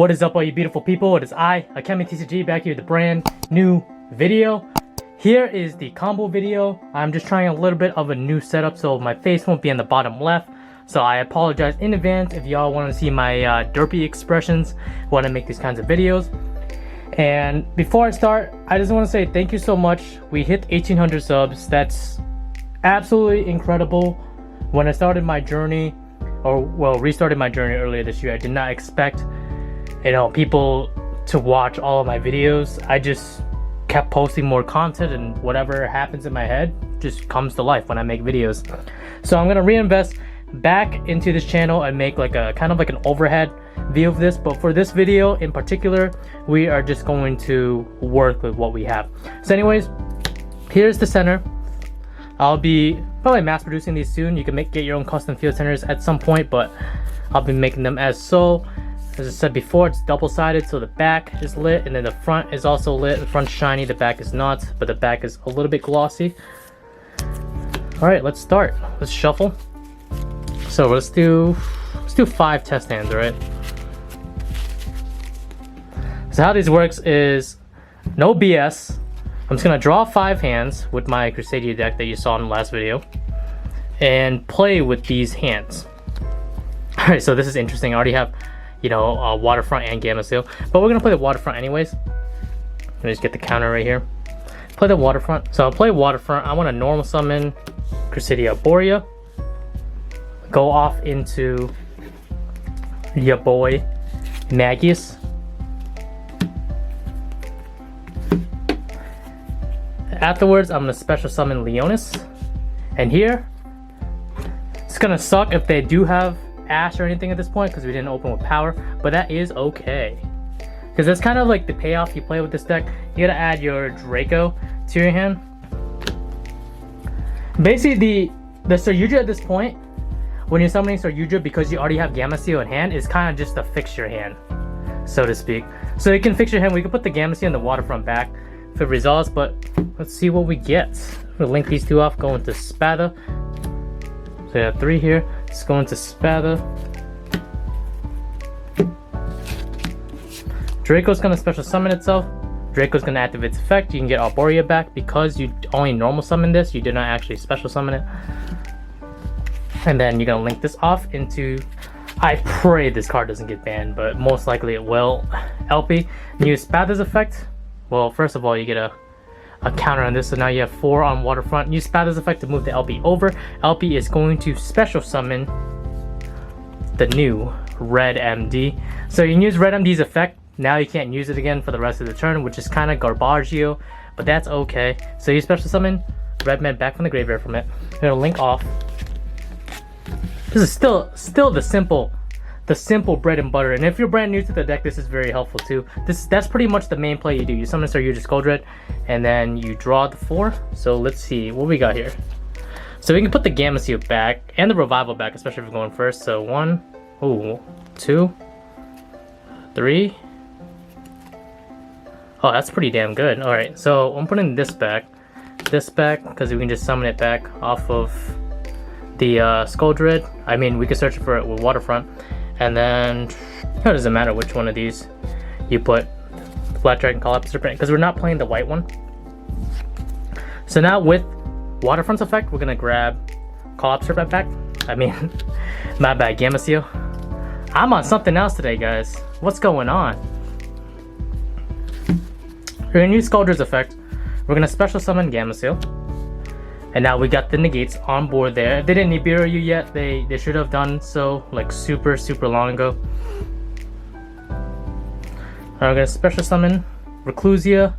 What is up, all you beautiful people? It is I, AkemiTCG, back here with a brand new video. Here is the combo video. I'm just trying a little bit of a new setup, so my face won't be in the bottom left. So I apologize in advance if y'all want to see my derpy expressions when I make these kinds of videos. And before I start, I just want to say thank you so much. We hit 1,800 subs. That's absolutely incredible. When I started my journey, or well, restarted my journey earlier this year, I did not expect, people to watch all of my videos. I just kept posting more content, and whatever happens in my head just comes to life when I make videos. So I'm gonna reinvest back into this channel and make like a kind of like an overhead view of this. But for this video in particular, we are just going to work with what we have. So anyways, here's the center. I'll be probably mass producing these soon. You can get your own custom field centers at some point, but I'll be making them as so. As I said before, it's double-sided, so the back is lit and then the front is also lit. The front's shiny, the back is not, but the back is a little bit glossy. All right, let's start. Let's shuffle. So let's do 5 test hands, all right? So how this works is no BS. I'm just gonna draw 5 hands with my Crusadia deck that you saw in the last video and play with these hands. All right, so this is interesting. I already have, Waterfront and Gamma Seal, but we're gonna play the Waterfront anyways. Let me just get the counter right here. Play the Waterfront. So I'll play Waterfront. I want to normal summon Crusadia Guardragon. Go off into your boy Magius. Afterwards, I'm gonna special summon Leonis. And here, it's gonna suck if they do have Ash or anything at this point because we didn't open with power, but that is okay. Because that's kind of like the payoff you play with this deck. You gotta add your Draco to your hand. Basically, the Sir Yugioh at this point, when you're summoning Sir Yugioh, because you already have Gamma Seal in hand, is kind of just to fix your hand, so to speak. So you can fix your hand. We can put the Gamma Seal and the Waterfront back if it resolves, but let's see what we get. We'll link these two off, go into Spada. So you have 3 here. Let's go into Spada. Draco's gonna special summon itself. Draco's gonna activate its effect. You can get Arborea back because you only normal summon this. You did not actually special summon it. And then you're gonna link this off into. I pray this card doesn't get banned, but most likely it will. LP. Use Spada's effect. Well, first of all, you get a counter on this, so now you have 4 on Waterfront. Use Spada's effect to move the LP over. LP is going to special summon the new Red MD. So you can use Red MD's effect. Now you can't use it again for the rest of the turn, which is kind of Garbagio, but that's okay. So you special summon Red Man back from the graveyard from it. You're gonna link off. This is still the simple bread and butter, and if you're brand new to the deck, this is very helpful too. That's pretty much the main play you do. You summon Sir Yugioh Crusadia, and then you draw the 4. So let's see what we got here. So we can put the Gamma Seal back and the Revival back, especially if we're going first. So 1, 2, 3. Oh, that's pretty damn good. All right, so I'm putting this back, because we can just summon it back off of the Skull Dread. I mean, we can search for it with Waterfront. And then, it doesn't matter which one of these you put. Black Dragon, Call Up Serpent, because we're not playing the white one. So now with Waterfront's effect, we're gonna grab Call Up Serpent back. I mean, my bad, Gamma Seal. I'm on something else today, guys. What's going on? We're gonna use Skuldred's effect. We're gonna special summon Gamma Seal. And now we got the negates on board there. If they didn't Nibiru you yet, they should have done so like super long ago. Alright, we're gonna special summon Reclusia,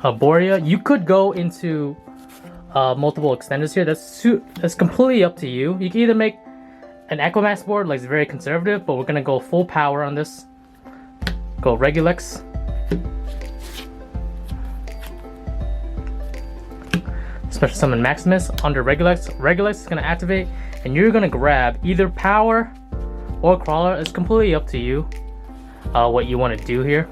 Arborea. You could go into multiple extenders here. That's completely up to you. You can either make an Equimax board, like it's very conservative, but we're gonna go full power on this. Go Regulex. Special summon Maximus under Regulex. Regulex is going to activate, and you're going to grab either Power or Crawler. It's completely up to you what you want to do here.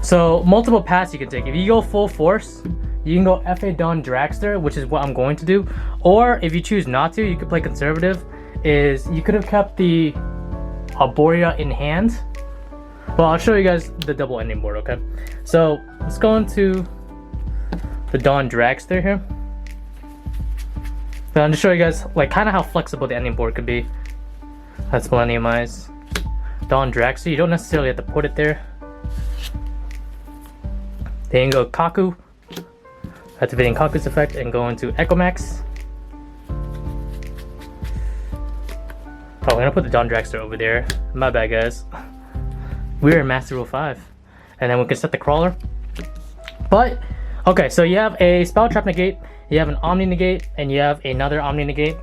So multiple paths you can take. If you go full force, you can go FA Dawn Dragster, which is what I'm going to do. Or if you choose not to, you could play conservative. Is you could have kept the Arborea in hand. Well, I'll show you guys the double ending board, okay? So let's go into the Dawn Dragster here. So I'm just showing you guys like kind of how flexible the ending board could be. That's Millennium Eyes. Dawn Dragster, you don't necessarily have to put it there. Then you go Kaku, activating Kaku's effect, and go into Echomax. Oh, I'm gonna put the Dawn Dragster over there. My bad, guys. We're in Master Rule 5. And then we can set the Crawler. But, okay, so you have a Spell Trap Negate, you have an Omni Negate, and you have another Omni Negate.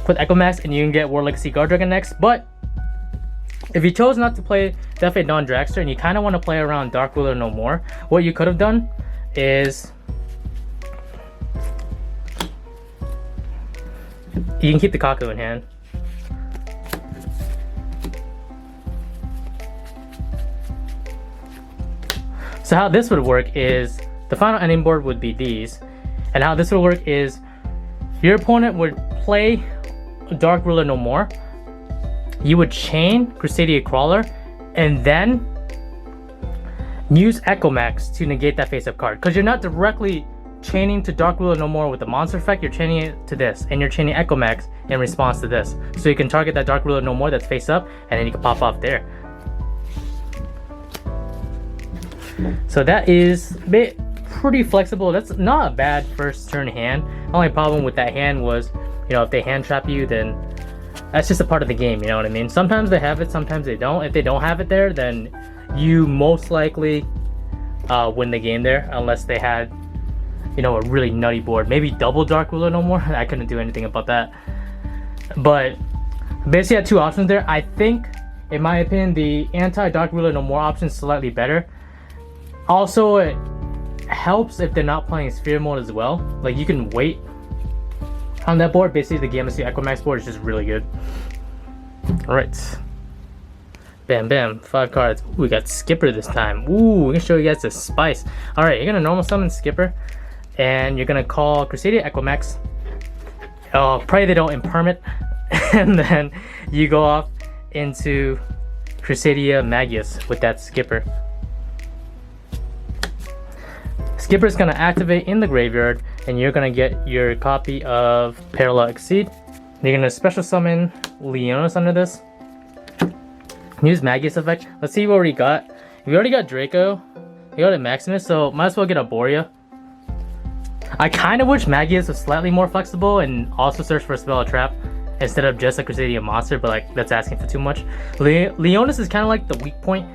Put Echomax, and you can get War Legacy Guardragon next. But, if you chose not to play Death Dawn Dragster, and you kind of want to play around Dark Ruler no more, what you could have done is you can keep the Kaku in hand. So how this would work is the final ending board would be these, and how this would work is your opponent would play Dark Ruler no more. You would chain Crusadia Crawler, and then use Echomax to negate that face-up card. Because you're not directly chaining to Dark Ruler no more with the monster effect, you're chaining it to this, and you're chaining Echomax in response to this. So you can target that Dark Ruler no more that's face up, and then you can pop off there. So that is pretty flexible. That's not a bad first turn hand. The only problem with that hand was, you know, if they hand trap you, then that's just a part of the game, you know what I mean? Sometimes they have it, sometimes they don't. If they don't have it there, then you most likely win the game there, unless they had, you know, a really nutty board. Maybe double Dark Ruler no more. I couldn't do anything about that. But basically I had two options there. I think, in my opinion, the anti-Dark Ruler no more option is slightly better. Also, it helps if they're not playing Sphere mode as well. Like, you can wait on that board. Basically, the Gamma Suit Echomax board is just really good. Alright. Bam, bam. 5 cards. Ooh, we got Skipper this time. Ooh, we're gonna show you guys the spice. Alright, you're gonna normal summon Skipper, and you're gonna call Crusadia Echomax. Pray they don't impermit. And then you go off into Crusadia Magus with that Skipper. Skipper's gonna activate in the graveyard, and you're gonna get your copy of Parallel Exceed. You're gonna special summon Leonis under this. Use Magus effect. Let's see what we got. We already got Draco. We got a Maximus, so might as well get Arborea. I kind of wish Magus was slightly more flexible and also search for a spell or trap instead of just a Crusadia monster, but like that's asking for too much. Leonis is kind of like the weak point.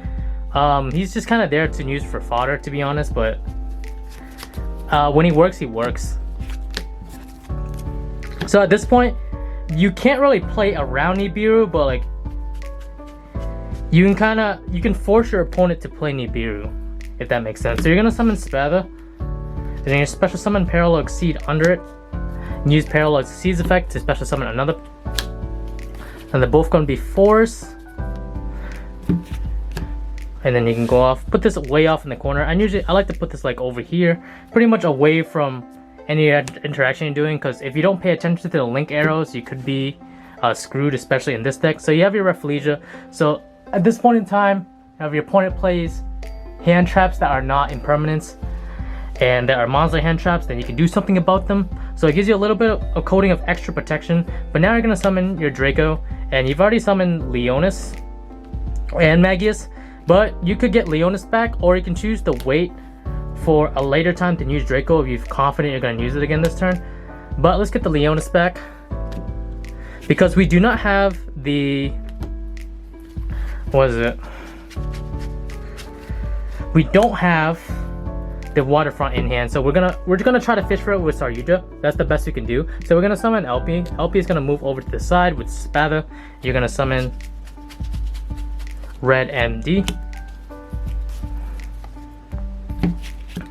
He's just kind of there to use for fodder, to be honest, but when he works, he works. So at this point, you can't really play around Nibiru, but like you can force your opponent to play Nibiru, if that makes sense. So you're gonna summon Spatha, and then you special summon Parallel Exceed under it, and use Parallel Exceed's effect to special summon another, and they're both gonna be 4s. And then you can go off, put this way off in the corner. I like to put this like over here, pretty much away from any interaction you're doing, because if you don't pay attention to the link arrows, you could be screwed, especially in this deck. So you have your Rafflesia. So at this point in time, if your opponent plays hand traps that are not impermanents and that are monster hand traps, then you can do something about them. So it gives you a little bit of a coating of extra protection. But now you're gonna summon your Draco, and you've already summoned Leonis and Magus. But you could get Leonis back, or you can choose to wait for a later time to use Draco if you're confident you're going to use it again this turn. But let's get the Leonis back, because we do not have the... what is it? We don't have the Waterfront in hand, so we're gonna try to fish for it with Saryuja. That's the best we can do. So we're gonna summon LP. LP is gonna move over to the side with Spatha. You're gonna summon Red MD,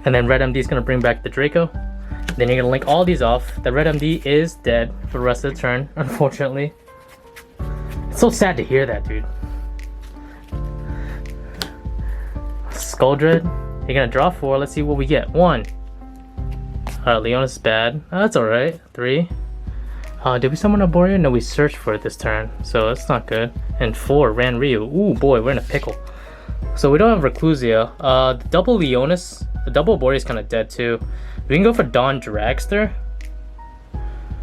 and then Red MD is gonna bring back the Draco. Then you're gonna link all these off. The Red MD is dead for the rest of the turn, unfortunately. It's so sad to hear that, dude. Skull Dread. You're gonna draw 4. Let's see what we get. 1, Leona's bad. Oh, that's alright. 3. Did we summon a Borea? No, we searched for it this turn, so that's not good. And 4, Ran Ryu. Ooh boy, we're in a pickle. So we don't have Reclusia. The double Leonis, the double Borea is kind of dead too. We can go for Dawn Dragster.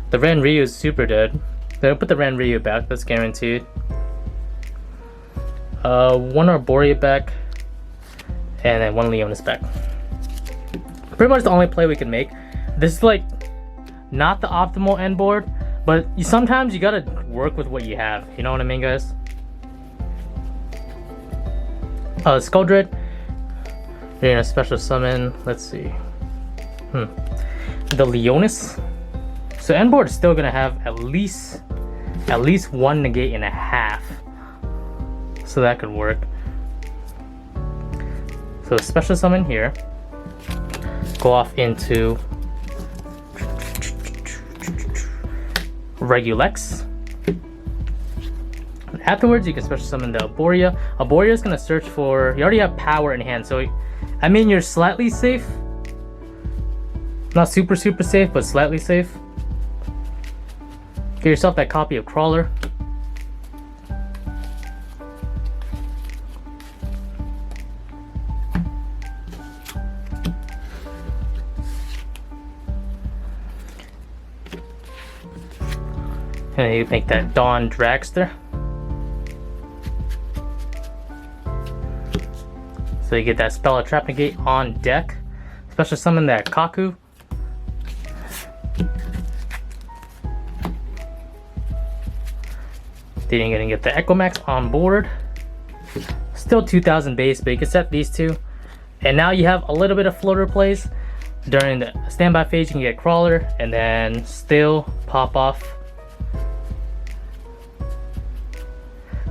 The Ran Ryu is super dead. They'll put the Ran Ryu back, that's guaranteed. 1 Arborea back, and then 1 Leonis back. Pretty much the only play we can make. This is like not the optimal end board, but sometimes you gotta work with what you have. You know what I mean, guys? Skuldred. We're gonna special summon. Let's see. The Leonis. So end board is still gonna have at least 1 negate and a half. So that could work. So special summon here. Go off into Regulex. Afterwards, you can special summon the Arborea. Arborea is gonna search for. You already have power in hand, so I mean you're slightly safe. Not super safe, but slightly safe. Get yourself that copy of Crawler. And you make that Dawn Dragster. So you get that Spell of Trap Negate on deck. Special summon that Kaku. Then you're gonna get the Echo Max on board. Still 2000 base, but you can set these two. And now you have a little bit of floater plays. During the standby phase, you can get Crawler and then still pop off.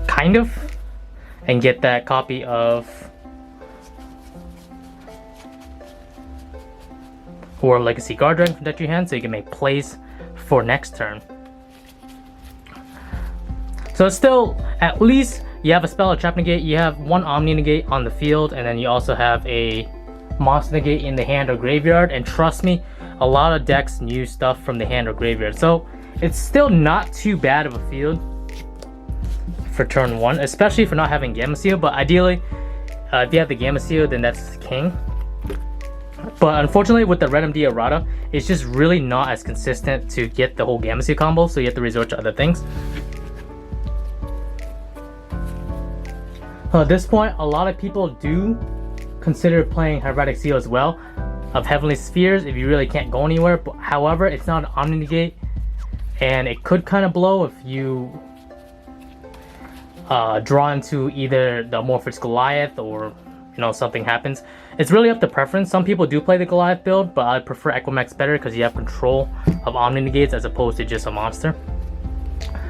Kind of. And get that copy of or Legacy Guardragon from deck to your hand, so you can make plays for next turn. So it's still, at least you have a Spell of Trap Negate, you have 1 Omni Negate on the field, and then you also have a Monster Negate in the hand or graveyard. And trust me, a lot of decks use stuff from the hand or graveyard. So it's still not too bad of a field for turn 1, especially for not having Gamma Seal. But ideally, if you have the Gamma Seal, then that's king. But unfortunately, with the Red MD Errata, it's just really not as consistent to get the whole Gamma Seal combo, so you have to resort to other things. At this point, a lot of people do consider playing Hieratic Seal as well, of Heavenly Spheres, if you really can't go anywhere. But however, it's not an Omni Negate, and it could kind of blow if you draw into either the Amorphous Goliath or something happens. It's really up to preference. Some people do play the Goliath build, but I prefer Equimax better because you have control of Omni Negates as opposed to just a monster.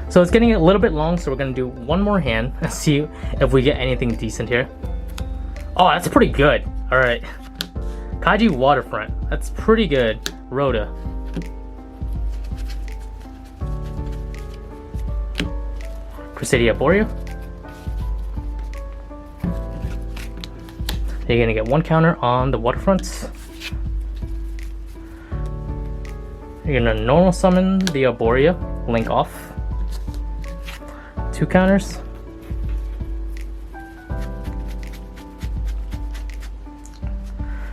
So it's getting a little bit long, so we're gonna do one more hand and see if we get anything decent here. Oh, that's pretty good. All right, Kaiji Waterfront. That's pretty good. Rhoda. Crusadia Guardragon. You're gonna get 1 counter on the Waterfront. You're gonna normal summon the Arborea, link off. 2 counters.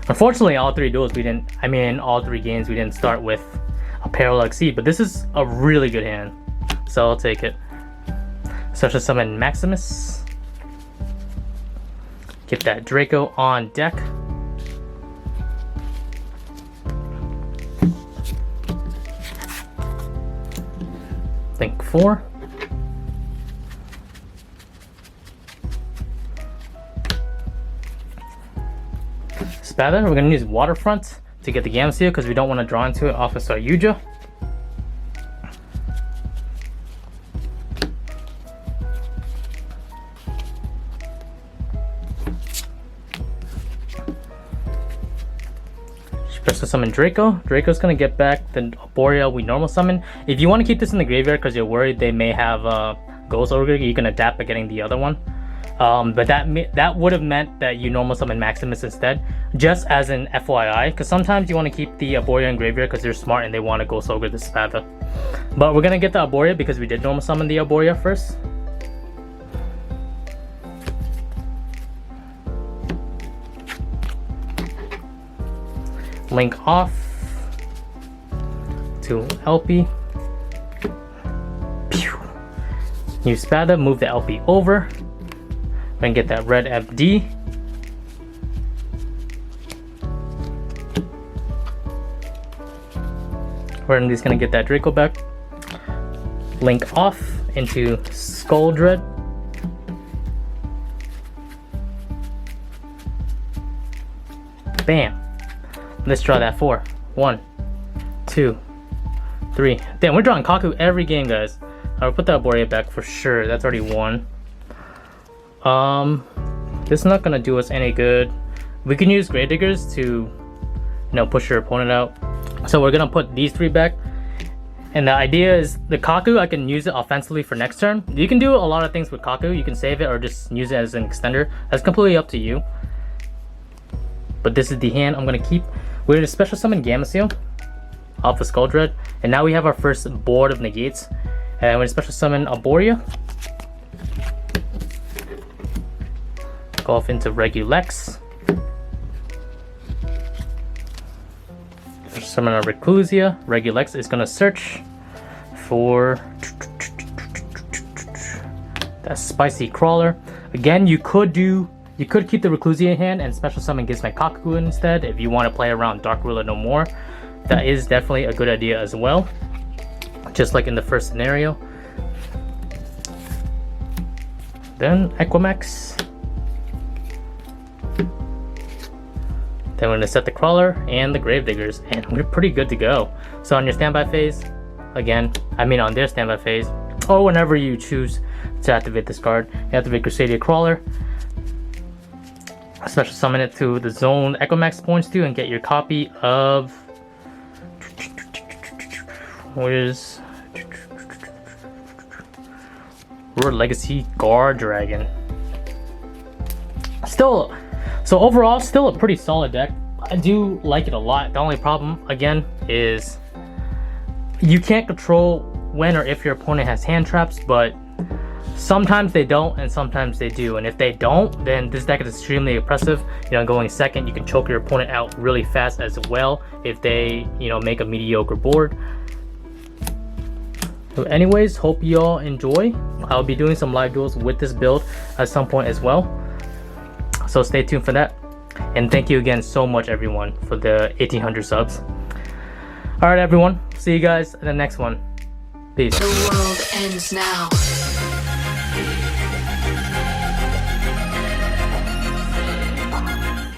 Unfortunately, all 3 duels all 3 games we didn't start with a Parallel Exceed, but this is a really good hand, so I'll take it. Special summon Maximus. Get that Draco on deck. Think 4. Spather, we're going to use Waterfront to get the Gamma Seal because we don't want to draw into it off of our Yugioh. Special summon Draco. Draco's going to get back the Arborea we normal summon. If you want to keep this in the graveyard because you're worried they may have Ghost Ogre, you can adapt by getting the other one. But that would have meant that you normal summon Maximus instead, just as an FYI, because sometimes you want to keep the Arborea in graveyard because they're smart and they want to go Soga the Spatha. But we're gonna get the Arborea because we did normal summon the Arborea first. Link off to LP. Pew. Use Spatha, move the LP over. We're gonna get that red FD. We're just gonna get that Draco back. Link off into Skull Dread. Bam. Let's draw that 4. 1, 2, 3. Damn, we're drawing Kaku every game, guys. I'll put that Arborea back for sure. That's already 1. This is not gonna do us any good. We can use Gravediggers to, push your opponent out. So we're gonna put these 3 back. And the idea is the Kaku, I can use it offensively for next turn. You can do a lot of things with Kaku. You can save it or just use it as an extender. That's completely up to you. But this is the hand I'm gonna keep. We're gonna special summon Gameciel off of Skull Dread. And now we have our first board of negates. And we're gonna special summon Arborea. Go off into Regulex. Summon a Reclusia. Regulex is gonna search for that spicy crawler. Again, you could keep the Reclusia in hand and special summon Gizme Kaku instead if you want to play around Dark Ruler no more. That is definitely a good idea as well. Just like in the first scenario. Then Equimax. Then we're going to set the Crawler and the Gravediggers, and we're pretty good to go. So on your standby phase, again, on their standby phase, or whenever you choose to activate this card, you activate Crusadia Crawler, special summon it to the zone Equimax points to, and get your copy of... Where's... World Legacy Guardragon. So overall, still a pretty solid deck. I do like it a lot. The only problem, again, is you can't control when or if your opponent has hand traps, but sometimes they don't and sometimes they do. And if they don't, then this deck is extremely oppressive. Going second, you can choke your opponent out really fast as well if they, make a mediocre board. So anyways, hope you all enjoy. I'll be doing some live duels with this build at some point as well. So stay tuned for that. And thank you again so much, everyone, for the 1,800 subs. Alright, everyone. See you guys in the next one. Peace. The world ends now.